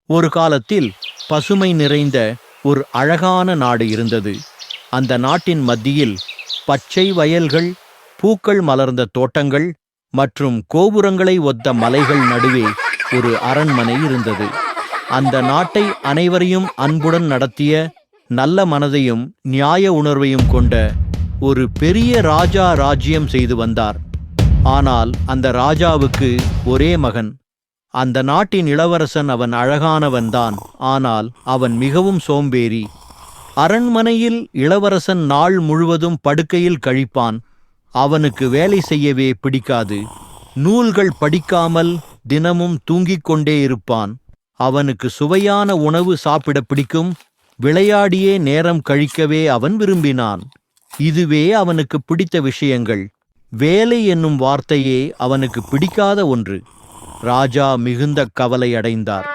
ஒரு காலத்தில் பசுமை நிறைந்த ஒரு அழகான நாடு இருந்தது. அந்த நாட்டின் மத்தியில் பச்சை வயல்கள், பூக்கள் மலர்ந்த தோட்டங்கள் மற்றும் கோபுரங்களை ஒத்த மலைகள் நடுவே ஒரு அரண்மனை இருந்தது. அந்த நாட்டை அனைவரையும் அன்புடன் நடத்திய, நல்ல மனதையும் நியாய உணர்வையும் கொண்ட ஒரு பெரிய ராஜா ராஜ்யம் செய்து வந்தார். ஆனால் அந்த ராஜாவுக்கு ஒரே மகன். அந்த நாட்டின் இளவரசன். அவன் அழகானவன்தான், ஆனால் அவன் மிகவும் சோம்பேறி. அரண்மனையில் இளவரசன் நாள் முழுவதும் படுக்கையில் கழிப்பான். அவனுக்கு வேலை செய்யவே பிடிக்காது. நூல்கள் படிக்காமல் தினமும் தூங்கிக் கொண்டே இருப்பான். அவனுக்கு சுவையான உணவு சாப்பிட பிடிக்கும். விளையாடியே நேரம் கழிக்கவே அவன் விரும்பினான். இதுவே அவனுக்கு பிடித்த விஷயங்கள். வேலை என்னும் வார்த்தையே அவனுக்கு பிடிக்காத ஒன்று. ராஜா மிகுந்த கவலை அடைந்தார்.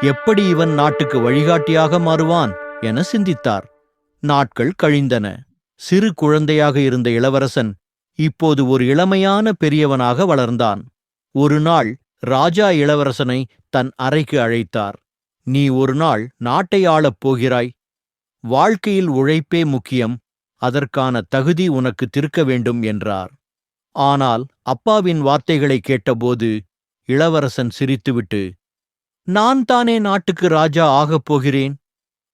எப்படி இவன் நாட்டுக்கு வழிகாட்டியாக மாறுவான் என சிந்தித்தார். நாட்கள் கழிந்தன. சிறு குழந்தையாக இருந்த இளவரசன் இப்போது ஒரு இளமையான பெரியவனாக வளர்ந்தான். ஒரு நாள் ராஜா இளவரசனை தன் அறைக்கு அழைத்தார். நீ ஒரு நாள் நாட்டை ஆளப் போகிறாய். வாழ்க்கையில் உழைப்பே முக்கியம். அதற்கான தகுதி உனக்கு திருக்க வேண்டும் என்றார். ஆனால் அப்பாவின் வார்த்தைகளை கேட்டபோது இளவரசன் சிரித்துவிட்டு, நான் தானே நாட்டுக்கு ராஜா ஆகப் போகிறேன்.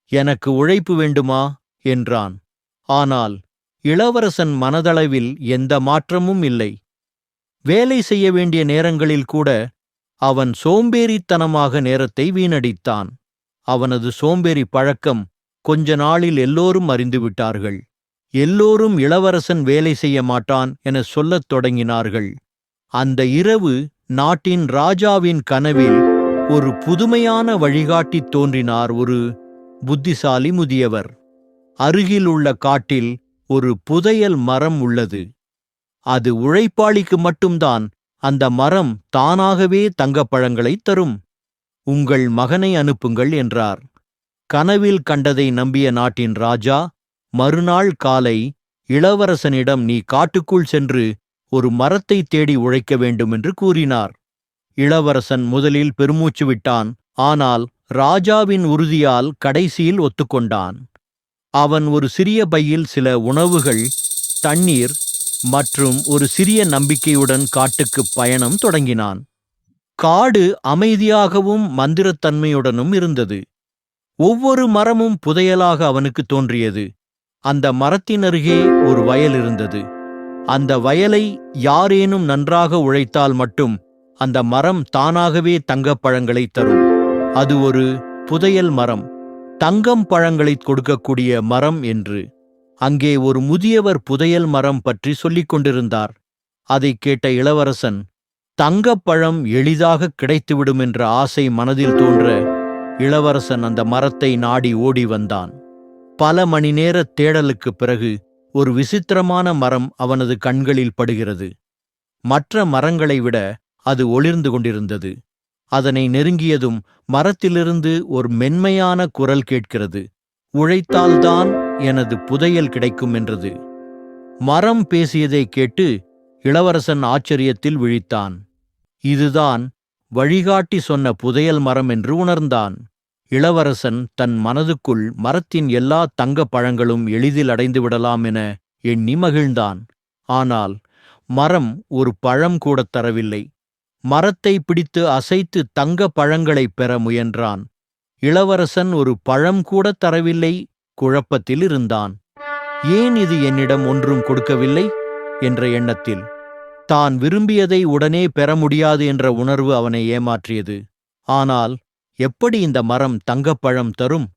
எனக்கு உழைப்பு வேண்டுமா என்றான். ஆனால் இளவரசன் மனதளவில் எந்த மாற்றமும் இல்லை. வேலை செய்ய வேண்டிய நேரங்களில் கூட அவன் சோம்பேறித்தனமாக நேரத்தை வீணடித்தான். அவனது சோம்பேறி பழக்கம் கொஞ்ச நாளில் எல்லோரும் அறிந்துவிட்டார்கள். எல்லோரும் இளவரசன் வேலை செய்ய மாட்டான் என சொல்லத் தொடங்கினார்கள். அந்த இரவு நாட்டின் ராஜாவின் கனவில் ஒரு புதுமையான வழிகாட்டி தோன்றினார். ஒரு புத்திசாலி முதியவர். அருகில் உள்ள காட்டில் ஒரு புதையல் மரம் உள்ளது. அது உழைப்பாளிக்கு மட்டும்தான் அந்த மரம் தானாகவே தங்கப்பழங்களை தரும். உங்கள் மகனை அனுப்புங்கள் என்றார். கனவில் கண்டதை நம்பிய நாட்டின் ராஜா மறுநாள் காலை இளவரசனிடம், நீ காட்டுக்குள் சென்று ஒரு மரத்தை தேடி உழைக்க வேண்டும் என்று கூறினார். இளவரசன் முதலில் பெருமூச்சு விட்டான். ஆனால் ராஜாவின் உறுதியால் கடைசியில் ஒத்துக்கொண்டான். அவன் ஒரு சிறிய பையில் சில உணவுகள், தண்ணீர் மற்றும் ஒரு சிறிய நம்பிக்கையுடன் காட்டுக்குப் பயணம் தொடங்கினான். காடு அமைதியாகவும் மந்திரத்தன்மையுடனும் இருந்தது. ஒவ்வொரு மரமும் புதையலாக அவனுக்கு தோன்றியது. அந்த மரத்தின் அருகே ஒரு வயல் இருந்தது. அந்த வயலை யாரேனும் நன்றாக உழைத்தால் மட்டும் அந்த மரம் தானாகவே தங்கப் பழங்களை தரும். அது ஒரு புதையல் மரம், தங்கம் பழங்களை கொடுக்கக்கூடிய மரம் என்று. அங்கே ஒரு முதியவர் புதையல் மரம் பற்றி சொல்லிக் கொண்டிருந்தார். அதைக் கேட்ட இளவரசன், தங்கப்பழம் எளிதாக கிடைத்துவிடும் என்ற ஆசை மனதில் தோன்ற இளவரசன் அந்த மரத்தை நாடி ஓடி வந்தான். பல மணி நேர தேடலுக்குப் பிறகு ஒரு விசித்திரமான மரம் அவனது கண்களில் படுகிறது. மற்ற மரங்களை விட அது ஒளிர்ந்து கொண்டிருந்தது. அதனை நெருங்கியதும் மரத்திலிருந்து ஒரு மென்மையான குரல் கேட்கிறது. உழைத்தால்தான் எனது புதையல் கிடைக்கும் என்றது. மரம் பேசியதைக் கேட்டு இளவரசன் ஆச்சரியத்தில் விழித்தான். இதுதான் வழிகாட்டி சொன்ன புதையல் மரம் என்று உணர்ந்தான். இளவரசன் தன் மனதுக்குள் மரத்தின் எல்லா தங்கப் பழங்களும் எளிதில் அடைந்துவிடலாம் என எண்ணி மகிழ்ந்தான். ஆனால் மரம் ஒரு பழம் கூடத் தரவில்லை. மரத்தை பிடித்து அசைத்து தங்க பழங்களைப் பெற முயன்றான். இளவரசன் ஒரு பழம் கூட தரவில்லை. குழப்பத்தில் இருந்தான். ஏன் இது என்னிடம் ஒன்றும் கொடுக்கவில்லை என்ற எண்ணத்தில். தான் விரும்பியதை உடனே பெற முடியாது என்ற உணர்வு அவனை ஏமாற்றியது. ஆனால் எப்படி இந்த மரம் தங்கப்பழம் தரும்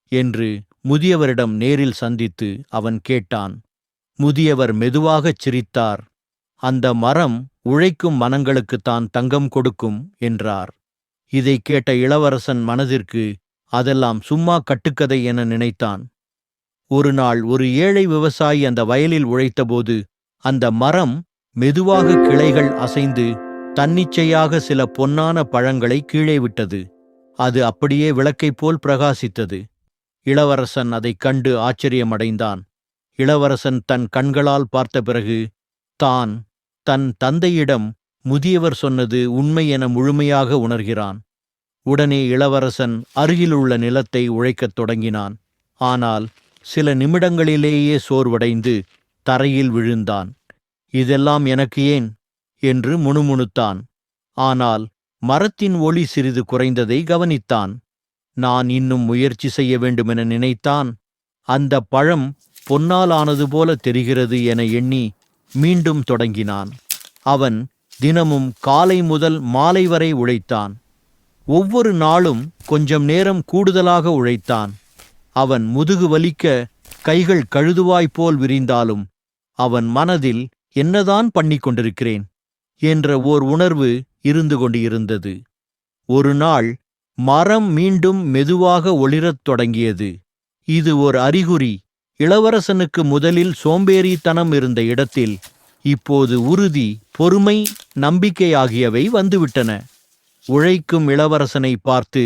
என்று முதியவரிடம் நேரில் சந்தித்து அவன் கேட்டான். முதியவர் மெதுவாகச் சிரித்தார். அந்த மரம் உழைக்கும் மனங்களுக்குத்தான் தங்கம் கொடுக்கும் என்றார். இதைக் கேட்ட இளவரசன் மனதிற்கு அதெல்லாம் சும்மா கட்டுக்கதை என நினைத்தான். ஒரு நாள் ஒரு ஏழை விவசாயி அந்த வயலில் உழைத்தபோது அந்த மரம் மெதுவாக கிளைகள் அசைந்து தன்னிச்சையாக சில பொன்னான பழங்களை கீழே விட்டது. அது அப்படியே விளக்கைப் போல் பிரகாசித்தது. இளவரசன் அதைக் கண்டு ஆச்சரியமடைந்தான். இளவரசன் தன் கண்களால் பார்த்த பிறகு தான் தன் தந்தையிடம் முதியவர் சொன்னது உண்மை என முழுமையாக உணர்கிறான். உடனே இளவரசன் அருகிலுள்ள நிலத்தை உழைக்கத் தொடங்கினான். ஆனால் சில நிமிடங்களிலேயே சோர்வடைந்து தரையில் விழுந்தான். இதெல்லாம் எனக்கு ஏன் என்று முணுமுணுத்தான். ஆனால் மரத்தின் ஒளி சிறிது குறைந்ததை கவனித்தான். நான் இன்னும் முயற்சி செய்ய வேண்டுமென நினைத்தான். அந்த பழம் பொன்னால் ஆனது போல தெரிகிறது என எண்ணி மீண்டும் தொடங்கினான். அவன் தினமும் காலை முதல் மாலை வரை உழைத்தான். ஒவ்வொரு நாளும் கொஞ்சம் நேரம் கூடுதலாக உழைத்தான். அவன் முதுகு வலிக்க கைகள் கழுதுவாய்ப்போல் விரிந்தாலும் அவன் மனதில் என்னதான் பண்ணிக் கொண்டிருக்கிறேன் என்ற ஓர் உணர்வு இருந்து கொண்டிருந்தது. ஒரு நாள் மரம் மீண்டும் மெதுவாக ஒளிரத் தொடங்கியது. இது ஒரு அறிகுறி. இளவரசனுக்கு முதலில் சோம்பேறித்தனம் இருந்த இடத்தில் இப்போது உறுதி, பொறுமை, நம்பிக்கை ஆகியவை வந்துவிட்டன. உழைக்கும் இளவரசனை பார்த்து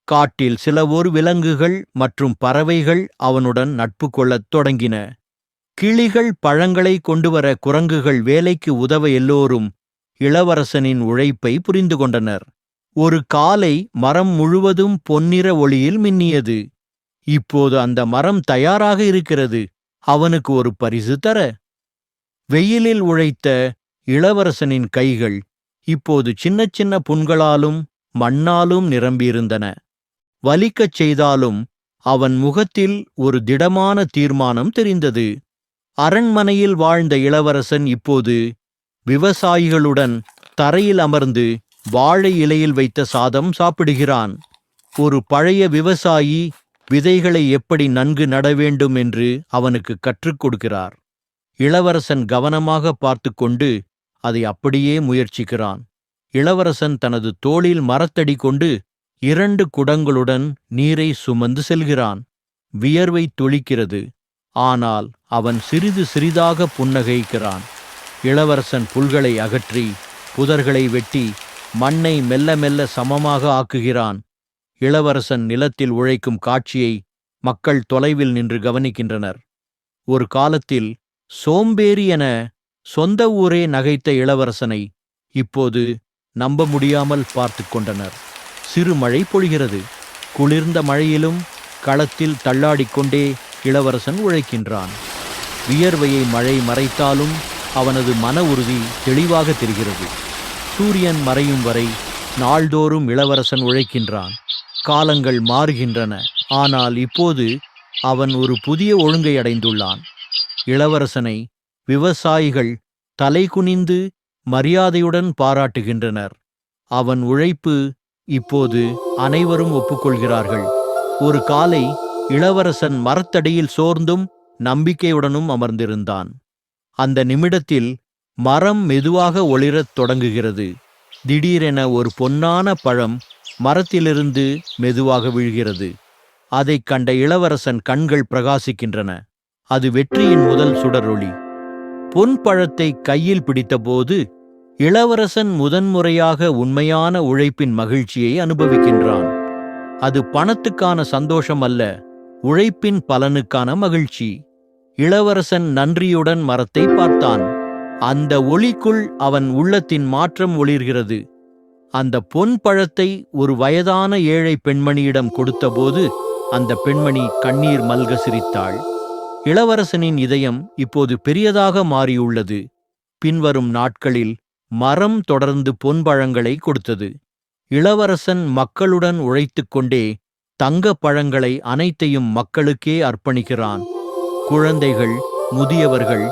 காட்டில் சில விலங்குகள் மற்றும் பறவைகள் அவனுடன் நட்பு கொள்ளத் தொடங்கின. கிளிகள் பழங்களை கொண்டுவர, குரங்குகள் வேலைக்கு உதவ எல்லோரும் இளவரசனின் உழைப்பை புரிந்து கொண்டனர். ஒரு காலை மரம் முழுவதும் பொன்னிற ஒளியில் மின்னியது. இப்போது அந்த மரம் தயாராக இருக்கிறது அவனுக்கு ஒரு பரிசு தர. வெயிலில் உழைத்த இளவரசனின் கைகள் இப்போது சின்ன சின்ன புண்களாலும் மண்ணாலும் நிரம்பியிருந்தன. வலிக்கச் செய்தாலும் அவன் முகத்தில் ஒரு திடமான தீர்மானம் தெரிந்தது. அரண்மனையில் வாழ்ந்த இளவரசன் இப்போது விவசாயிகளுடன் தரையில் அமர்ந்து வாழை இலையில் வைத்த சாதம் சாப்பிடுகிறான். ஒரு பழைய விவசாயி விதைகளை எப்படி நன்கு நட வேண்டும் என்று அவனுக்கு கற்றுக் கொடுக்கிறார். இளவரசன் கவனமாக பார்த்து கொண்டு அதை அப்படியே முயற்சிக்கிறான். இளவரசன் தனது தோளில் மரத்தடி கொண்டு 2 குடங்களுடன் நீரை சுமந்து செல்கிறான். வியர்வை துளிக்கிறது. ஆனால் அவன் சிறிது சிறிதாக புன்னகைக்கிறான். இளவரசன் புல்களை அகற்றி புதர்களை வெட்டி மண்ணை மெல்ல மெல்ல சமமாக ஆக்குகிறான். இளவரசன் நிலத்தில் உழைக்கும் காட்சியை மக்கள் தொலைவில் நின்று கவனிக்கின்றனர். ஒரு காலத்தில் சோம்பேறி என சொந்த ஊரே நகைத்த இளவரசனை இப்போது நம்ப முடியாமல் பார்த்து கொண்டனர். சிறு மழை பொழிகிறது. குளிர்ந்த மழையிலும் களத்தில் தள்ளாடிக்கொண்டே இளவரசன் உழைக்கின்றான். வியர்வையை மழை மறைத்தாலும் அவனது மன உறுதி தெளிவாக தெரிகிறது. சூரியன் மறையும் வரை நாள்தோறும் இளவரசன் உழைக்கின்றான். காலங்கள் மாறுகின்றன. ஆனால் இப்போது அவன் ஒரு புதிய ஒழுங்கை அடைந்துள்ளான். இளவரசனை விவசாயிகள் தலைகுனிந்து மரியாதையுடன் பாராட்டுகின்றனர். அவன் உழைப்பு இப்போது அனைவரும் ஒப்புக்கொள்கிறார்கள். ஒரு காலை இளவரசன் மரத்தடியில் சோர்ந்தும் நம்பிக்கையுடனும் அமர்ந்திருந்தான். அந்த நிமிடத்தில் மரம் மெதுவாக ஒளிரத் தொடங்குகிறது. திடீரென ஒரு பொன்னான பழம் மரத்திலிருந்து மெதுவாக விழுகிறது. அதைக் கண்ட இளவரசன் கண்கள் பிரகாசிக்கின்றன. அது வெற்றியின் முதல் சுடரொளி. பொன் பழத்தை கையில் பிடித்தபோது இளவரசன் முதன்முறையாக உண்மையான உழைப்பின் மகிழ்ச்சியை அனுபவிக்கின்றான். அது பணத்துக்கான சந்தோஷம் அல்ல, உழைப்பின் பலனுக்கான மகிழ்ச்சி. இளவரசன் நன்றியுடன் மரத்தை பார்த்தான். அந்த ஒளிக்குள் அவன் உள்ளத்தின் மாற்றம் ஒளிர்கிறது. அந்த பொன் பழத்தை ஒரு வயதான ஏழை பெண்மணியிடம் கொடுத்தபோது அந்த பெண்மணி கண்ணீர் மல்க சிரித்தாள். இளவரசனின் இதயம் இப்போது பெரியதாக மாறியுள்ளது. பின்வரும் நாட்களில் மரம் தொடர்ந்து பொன்பழங்களை கொடுத்தது. இளவரசன் மக்களுடன் உழைத்துக் கொண்டே தங்க பழங்களை அனைத்தையும் மக்களுக்கே அர்ப்பணிக்கிறான். குழந்தைகள், முதியவர்கள்,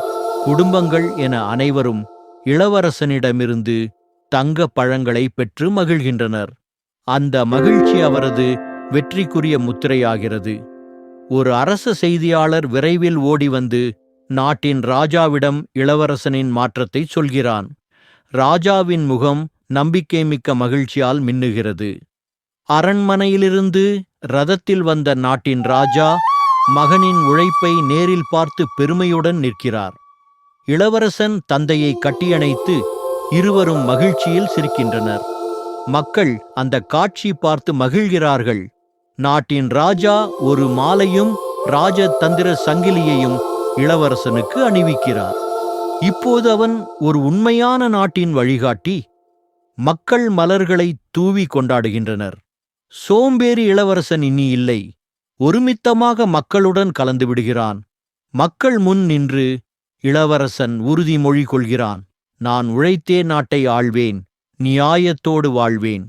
குடும்பங்கள் என அனைவரும் இளவரசனிடமிருந்து தங்க பழங்களை பெற்று மகிழ்கின்றனர். அந்த மகிழ்ச்சி அவரது வெற்றிக்குரிய முத்திரையாகிறது. ஒரு அரச செய்தியாளர் விரைவில் ஓடி வந்து நாட்டின் ராஜாவிடம் இளவரசனின் மாற்றத்தை சொல்கிறான். ராஜாவின் முகம் நம்பிக்கை மிக்க மகிழ்ச்சியால் மின்னுகிறது. அரண்மனையிலிருந்து ரதத்தில் வந்த நாட்டின் ராஜா மகனின் உழைப்பை நேரில் பார்த்து பெருமையுடன் நிற்கிறார். இளவரசன் தந்தையை கட்டியணைத்து இருவரும் மகிழ்ச்சியில் சிரிக்கின்றனர். மக்கள் அந்த காட்சி பார்த்து மகிழ்கிறார்கள். நாட்டின் ராஜா ஒரு மாலையும் ராஜதந்திர சங்கிலியையும் இளவரசனுக்கு அணிவிக்கிறார். இப்போது அவன் ஒரு உண்மையான நாட்டின் வழிகாட்டி. மக்கள் மலர்களை தூவி கொண்டாடுகின்றனர். சோம்பேறி இளவரசன் இனி இல்லை. ஒருமித்தமாக மக்களுடன் கலந்து விடுகிறான். மக்கள் முன் நின்று இளவரசன் உறுதிமொழி கொள்கிறான். நான் உழைத்தே நாட்டை ஆள்வேன், நியாயத்தோடு வாழ்வேன்.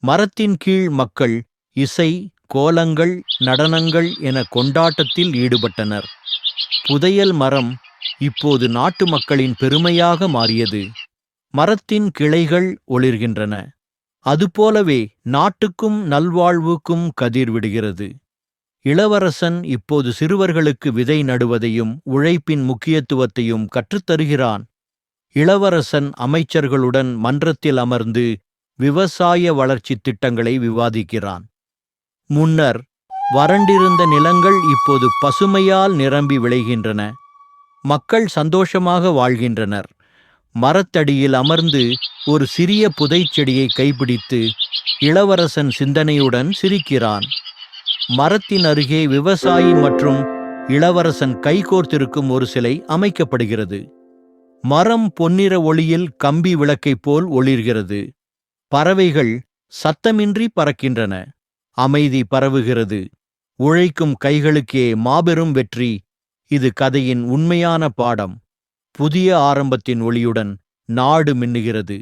மரத்தின் கீழ் மக்கள் இசை, கோலங்கள், நடனங்கள் என கொண்டாட்டத்தில் ஈடுபட்டனர். புதையல் மரம் இப்போது நாட்டு மக்களின் பெருமையாக மாறியது. மரத்தின் கிளைகள் ஒளிர்கின்றன. அதுபோலவே நாட்டுக்கும் நல்வாழ்வுக்கும் கதிர் விடுகிறது. இளவரசன் இப்போது சிறுவர்களுக்கு விதை நடுவதையும் உழைப்பின் முக்கியத்துவத்தையும் கற்றுத்தருகிறான். இளவரசன் அமைச்சர்களுடன் மன்றத்தில் அமர்ந்து விவசாய வளர்ச்சி திட்டங்களை விவாதிக்கிறான். முன்னர் வறண்டிருந்த நிலங்கள் இப்போது பசுமையால் நிரம்பி விளைகின்றன. மக்கள் சந்தோஷமாக வாழ்கின்றனர். மரத்தடியில் அமர்ந்து ஒரு சிறிய புதைச்செடியை கைப்பிடித்து இளவரசன் சிந்தனையுடன் சிரிக்கிறான். மரத்தின் அருகே விவசாயி மற்றும் இளவரசன் கைகோர்த்திருக்கும் ஒரு சிலை அமைக்கப்படுகிறது. மரம் பொன்னிற ஒளியில் கம்பி விளக்கைப் போல் ஒளிர்கிறது. பறவைகள் சத்தமின்றி பறக்கின்றன. அமைதி பரவுகிறது. உழைக்கும் கைகளுக்கே மாபெரும் வெற்றி. இது கதையின் உண்மையான பாடம். புதிய ஆரம்பத்தின் ஒளியுடன் நாடு மின்னுகிறது.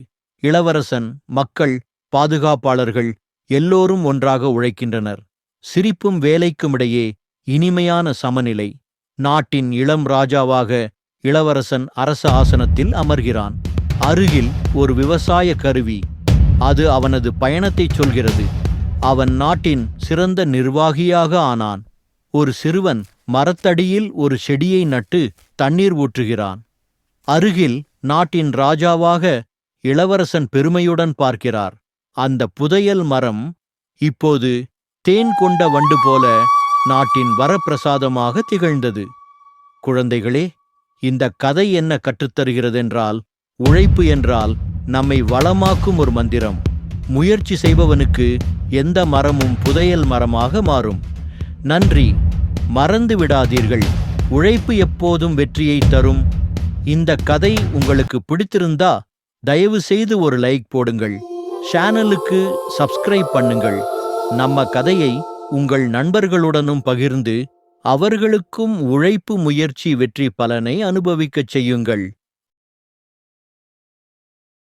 இளவரசன், மக்கள், பாதுகாப்பாளர்கள் எல்லோரும் ஒன்றாக உழைக்கின்றனர். சிரிப்பும் வேலைக்கும் இடையே இனிமையான சமநிலை. நாட்டின் இளம் ராஜாவாக இளவரசன் அரச ஆசனத்தில் அமர்கிறான். அருகில் ஒரு விவசாய கருவி. அது அவனது பயணத்தை சொல்கிறது. அவன் நாட்டின் சிறந்த நிர்வாகியாக ஆனான். ஒரு சிறுவன் மரத்தடியில் ஒரு செடியை நட்டு தண்ணீர் ஊற்றுகிறான். அருகில் நாட்டின் ராஜாவாக இளவரசன் பெருமையுடன் பார்க்கிறார். அந்த புதையல் மரம் இப்போது தேன் கொண்ட வண்டு போல நாட்டின் வரப்பிரசாதமாக திகழ்ந்தது. குழந்தைகளே, இந்த கதை என்ன கற்றுத்தருகிறதென்றால், உழைப்பு என்றால் நம்மை வளமாக்கும் ஒரு மந்திரம். முயற்சி செய்பவனுக்கு எந்த மரமும் புதையல் மரமாக மாறும். நன்றி. மறந்து விடாதீர்கள், உழைப்பு எப்போதும் வெற்றியை தரும். இந்த கதை உங்களுக்கு பிடித்திருந்தா தயவு செய்து ஒரு லைக் போடுங்கள். சேனலுக்கு சப்ஸ்கிரைப் பண்ணுங்கள். நம்ம கதையை உங்கள் நண்பர்களுடனும் பகிர்ந்து அவர்களுக்கும் உழைப்பு முயற்சி வெற்றி பலனை அனுபவிக்கச் செய்யுங்கள்.